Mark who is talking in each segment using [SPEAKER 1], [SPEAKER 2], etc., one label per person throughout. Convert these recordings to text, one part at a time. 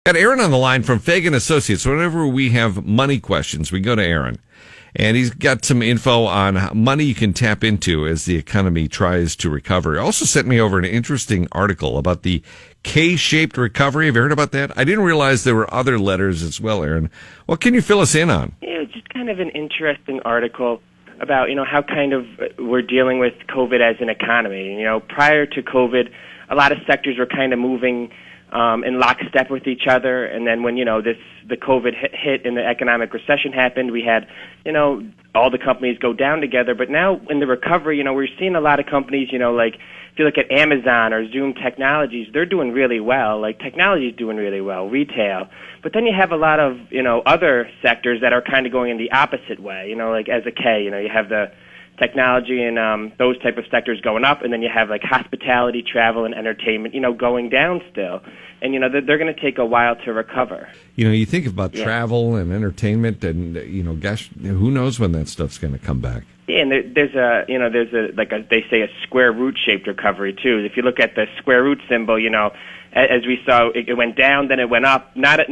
[SPEAKER 1] Got Aaron on the line from Fagan Associates. Whenever we have money questions, we go to Aaron. And he's got some info on money you can tap into as the economy tries to recover. He also sent me over an interesting article about the K-shaped recovery. Have you heard about that? I didn't realize there were other letters as well, Aaron. What can you fill us in on?
[SPEAKER 2] Yeah, just kind of an interesting article about, how kind of we're dealing with COVID as an economy. Prior to COVID, a lot of sectors were kind of moving in lockstep with each other, and then when the COVID hit and the economic recession happened, we had all the companies go down together. But now in the recovery, we're seeing a lot of companies, like if you look at Amazon or Zoom Technologies, they're doing really well. Like technology is doing really well, retail. But then you have a lot of other sectors that are kind of going in the opposite way. Like as a K, you have the technology and those type of sectors going up, and then you have like hospitality, travel, and entertainment, going down still. And, they're going to take a while to recover.
[SPEAKER 1] You think about travel and entertainment and, gosh, who knows when that stuff's going to come back.
[SPEAKER 2] Yeah, and there's they say a square root shaped recovery too. If you look at the square root symbol, as we saw, it went down, then it went up, not as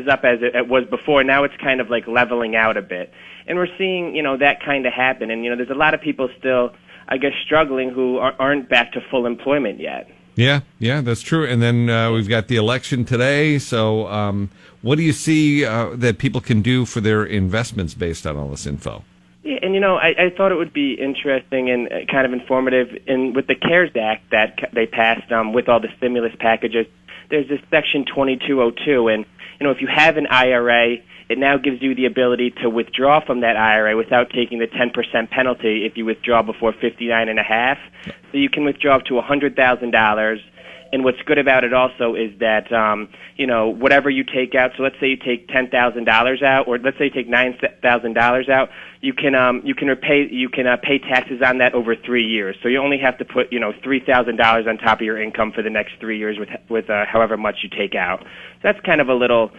[SPEAKER 2] up as it was before. Now it's kind of like leveling out a bit. And we're seeing, that kind of happen. And, there's a lot of people still, I guess, struggling who aren't back to full employment yet.
[SPEAKER 1] Yeah, that's true. And then we've got the election today. So what do you see that people can do for their investments based on all this info?
[SPEAKER 2] Yeah, and, I thought it would be interesting and kind of informative with the CARES Act that they passed with all the stimulus packages. There's this Section 2202, and, if you have an IRA, it now gives you the ability to withdraw from that IRA without taking the 10% penalty if you withdraw before 59 and a half. So you can withdraw up to $100,000. And what's good about it also is that, whatever you take out, so let's say you take $10,000 out, or let's say you take $9,000 out, you can pay taxes on that over 3 years. So you only have to put, $3,000 on top of your income for the next 3 years with however much you take out. So that's kind of a little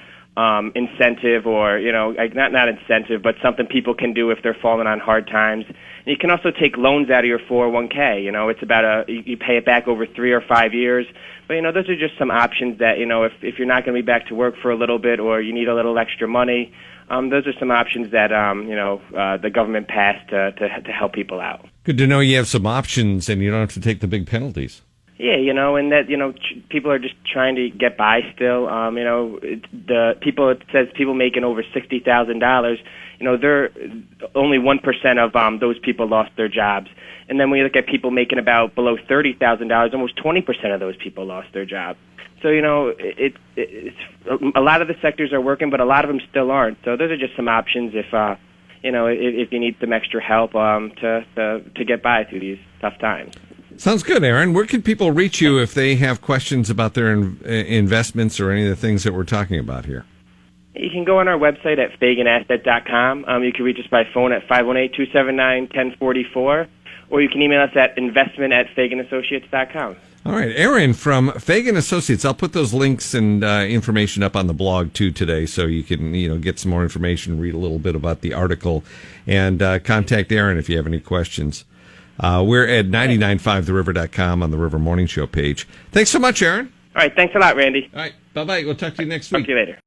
[SPEAKER 2] incentive, or not incentive, but something people can do if they're falling on hard times. And you can also take loans out of your 401k. It's about you pay it back over 3 or 5 years. But those are just some options that if you're not going to be back to work for a little bit, or you need a little extra money, those are some options that the government passed to help people out. Good
[SPEAKER 1] to know you have some options and you don't have to take the big penalties.
[SPEAKER 2] Yeah, and that, people are just trying to get by still. It says people making over $60,000, they're only 1% of those people lost their jobs. And then when you look at people making about below $30,000, almost 20% of those people lost their jobs. So, it's a lot of the sectors are working, but a lot of them still aren't. So those are just some options if you need some extra help to get by through these tough times.
[SPEAKER 1] Sounds good, Aaron. Where can people reach you if they have questions about their investments or any of the things that we're talking about here?
[SPEAKER 2] You can go on our website at faganasset.com. You can reach us by phone at 518-279-1044, or you can email us at investment@faganassociates.com.
[SPEAKER 1] All right, Aaron from Fagan Associates. I'll put those links and information up on the blog, too, today, so you can get some more information, read a little bit about the article, and contact Aaron if you have any questions. We're at 995theriver.com on the River Morning Show page. Thanks so much, Aaron.
[SPEAKER 2] All right, thanks a lot, Randy.
[SPEAKER 1] All right, bye-bye. We'll talk to you next week.
[SPEAKER 2] Talk to you later.